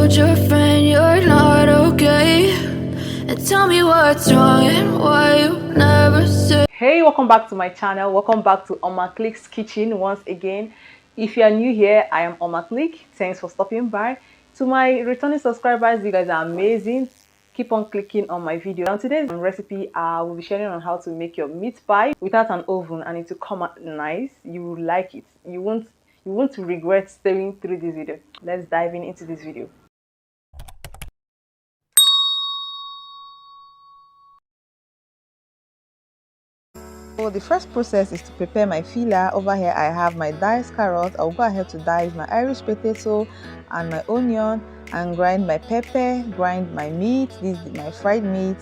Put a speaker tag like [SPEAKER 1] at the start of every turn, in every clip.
[SPEAKER 1] told your friend you're not okay, and tell me what's wrong and why you never say.
[SPEAKER 2] Hey, welcome back to my channel. Welcome back to Oma Click's kitchen once again. If you are new here, I am Oma Click. Thanks for stopping by. To my returning subscribers, you guys are amazing. Keep on clicking on my video. Now today's recipe, I will be sharing on how to make your meat pie without an oven, and it will come out nice. You will like it. You won't regret staying through this video. Let's dive into this video. So the first process is to prepare my filler. Over here I have my diced carrot. I'll go ahead to dice my Irish potato and my onion and grind my pepper, grind my meat. This is my fried meat.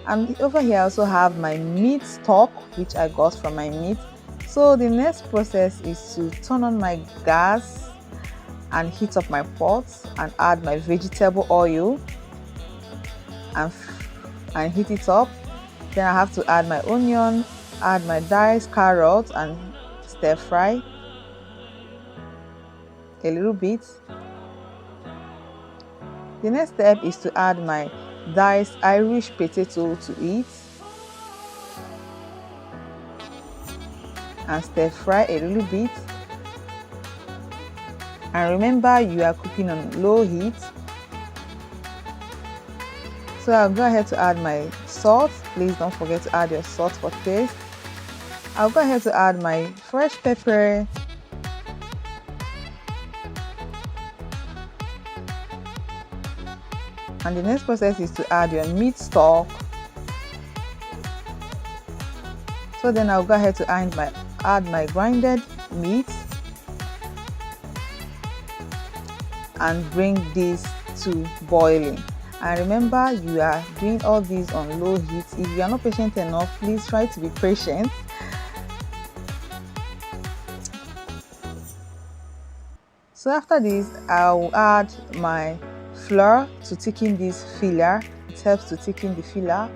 [SPEAKER 2] And over here I also have my meat stock, which I got from my meat. So the next process is to turn on my gas and heat up my pot and add my vegetable oil and heat it up. Then I have to add my onion, add my diced carrot and stir fry a little bit. The next step is to add my diced Irish potato to it and stir fry a little bit. And remember, you are cooking on low heat. So I'll go ahead to add my salt. Please don't forget to add your salt for taste. I'll go ahead to add my fresh pepper, and the next process is to add your meat stock. So then I'll go ahead to add my grinded meat and bring this to boiling. And remember, you are doing all these on low heat. If you are not patient enough, please try to be patient. So after this, I will add my flour to thicken this filler. It helps to thicken the filler.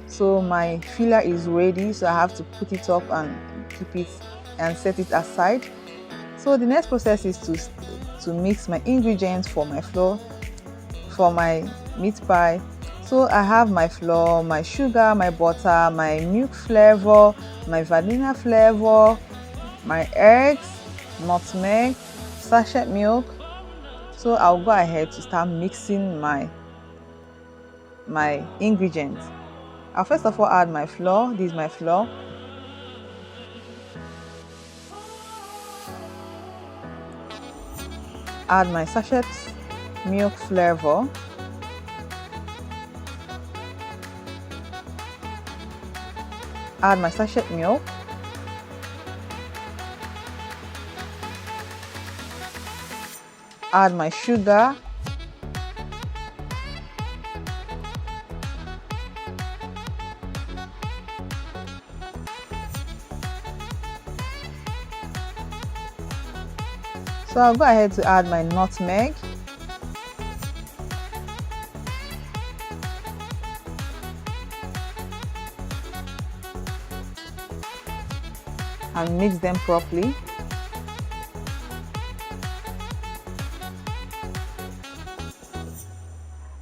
[SPEAKER 2] So my filler is ready, so I have to put it up and keep it and set it aside. So the next process is to mix my ingredients for my flour, for my meat pie. So I have my flour, my sugar, my butter, my milk flavor, my vanilla flavor, my eggs, nutmeg, sachet milk. So I'll go ahead to start mixing my ingredients. I'll first of all add my flour. This is my flour. Add my sachet milk flavor. Add my sachet milk. Add my sugar. So I'll go ahead to add my nutmeg. And mix them properly.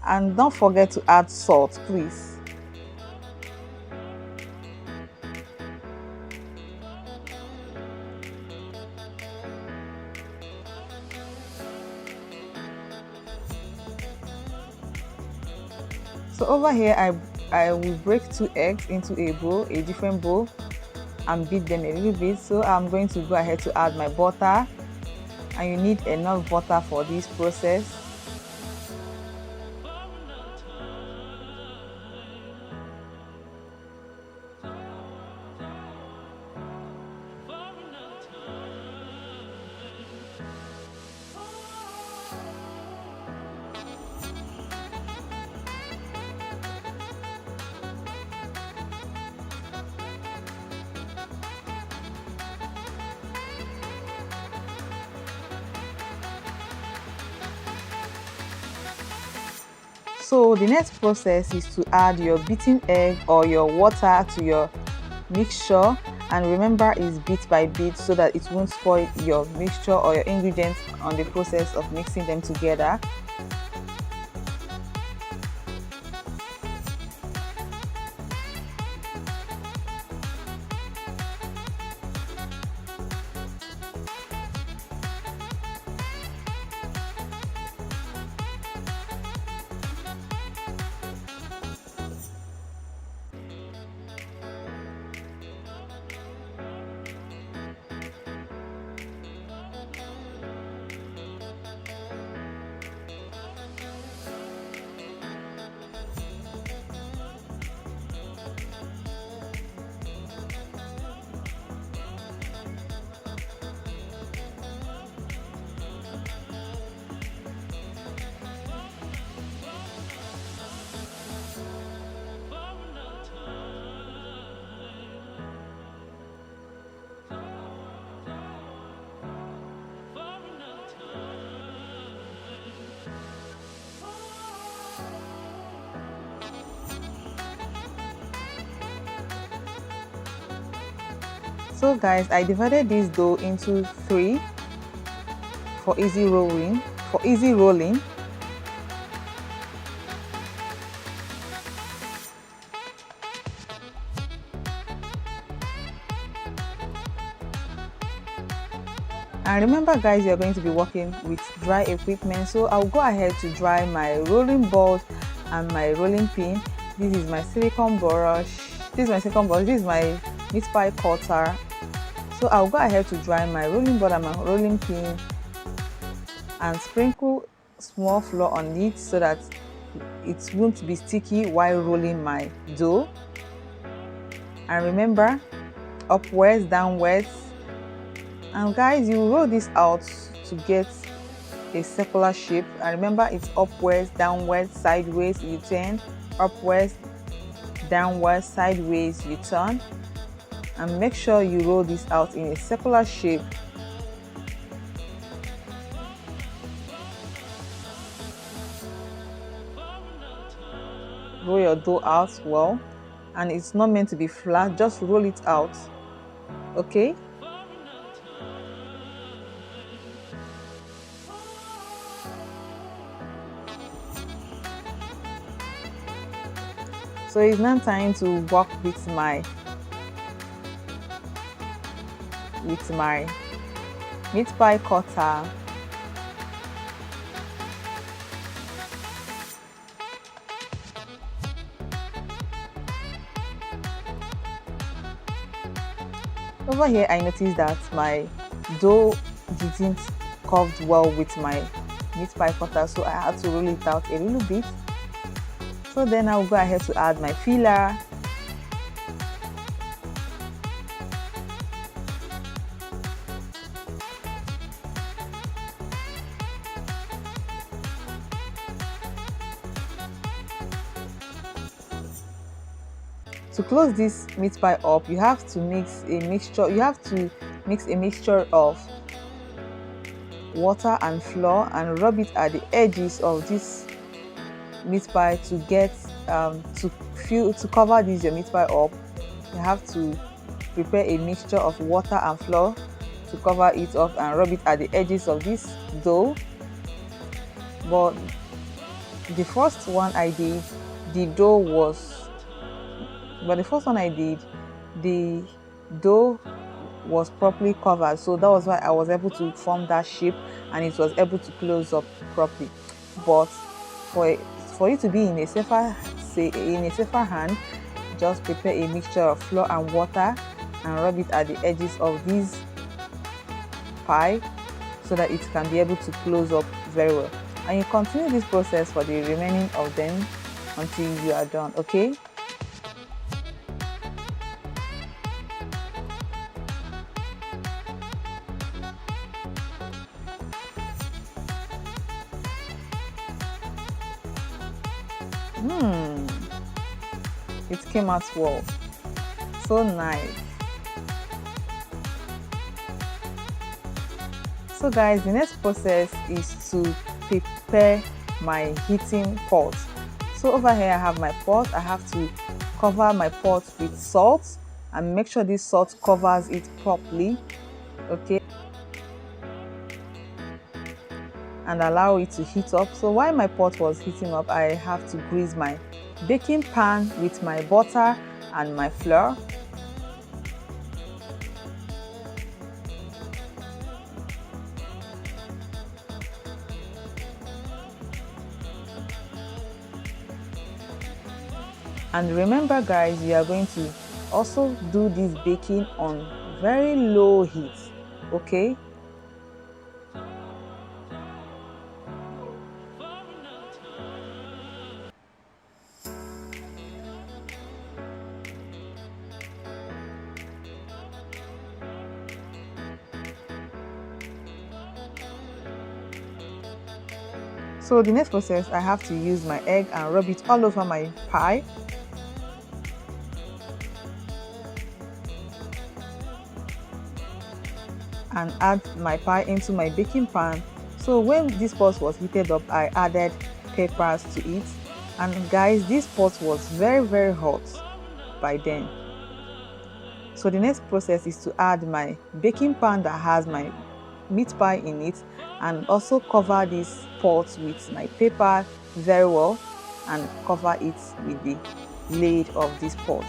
[SPEAKER 2] And don't forget to add salt, please. So over here, I will break 2 eggs into a bowl, a different bowl, and beat them a little bit. So I'm going to go ahead to add my butter, and you need enough butter for this process. So the next process is to add your beaten egg or your water to your mixture and remember it's bit by bit so that it won't spoil your mixture or your ingredients on the process of mixing them together. So guys, I divided this dough into 3 for easy rolling. And remember guys, you're going to be working with dry equipment, so I'll go ahead to dry my rolling board and my rolling pin. This is my silicone brush, this is my meat pie cutter. So I'll go ahead to dry my rolling board and my rolling pin and sprinkle small flour on it so that it won't be sticky while rolling my dough. And remember, upwards, downwards. And guys, you roll this out to get a circular shape. And remember, it's upwards, downwards, sideways, you turn, upwards, downwards, sideways, you turn. And make sure you roll this out in a circular shape. Roll your dough out well, and it's not meant to be flat, just roll it out, okay? So it's now time to work with my meat pie cutter. Over here, I noticed that my dough didn't curve well with my meat pie cutter, so I had to roll it out a little bit. So then I'll go ahead to add my filler. To close this meat pie up, you have to mix a mixture. You have to mix a mixture of water and flour and rub it at the edges of this meat pie to get to cover this your meat pie up. You have to prepare a mixture of water and flour to cover it up and rub it at the edges of this dough. But the first one I did, the dough was properly covered, so that was why I was able to form that shape and it was able to close up properly. But for it to be in a safer hand, just prepare a mixture of flour and water and rub it at the edges of this pie so that it can be able to close up very well. And you continue this process for the remaining of them until you are done, okay? It came out well, so nice. So guys, the next process is to prepare my heating pot. So over here I have my pot. I have to cover my pot with salt and make sure this salt covers it properly, okay, and allow it to heat up. So while my pot was heating up, I have to grease my baking pan with my butter and my flour. And remember guys, you are going to also do this baking on very low heat, okay? So the next process, I have to use my egg and rub it all over my pie. And add my pie into my baking pan. So when this pot was heated up, I added peppers to it. And guys, this pot was very hot by then. So the next process is to add my baking pan that has my meat pie in it, and also cover this pot with my paper very well and cover it with the lid of this pot.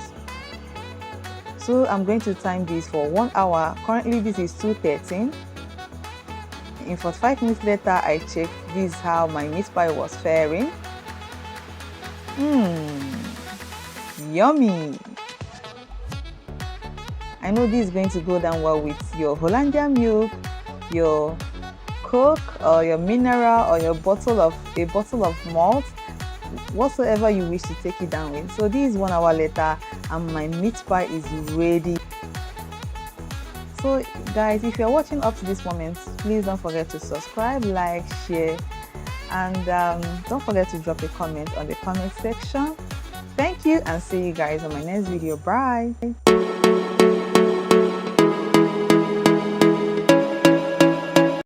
[SPEAKER 2] So I'm going to time this for 1 hour. Currently this is 2:13. In 45 minutes later, I checked. This is how my meat pie was faring. Yummy. I know this is going to go down well with your Hollandia milk, your Coke, or your mineral, or a bottle of malt, whatsoever you wish to take it down with. So this is 1 hour later and my meat pie is ready. So guys, if you're watching up to this moment, please don't forget to subscribe, like, share, and don't forget to drop a comment on the comment section. Thank you, and see you guys on my next video. Bye.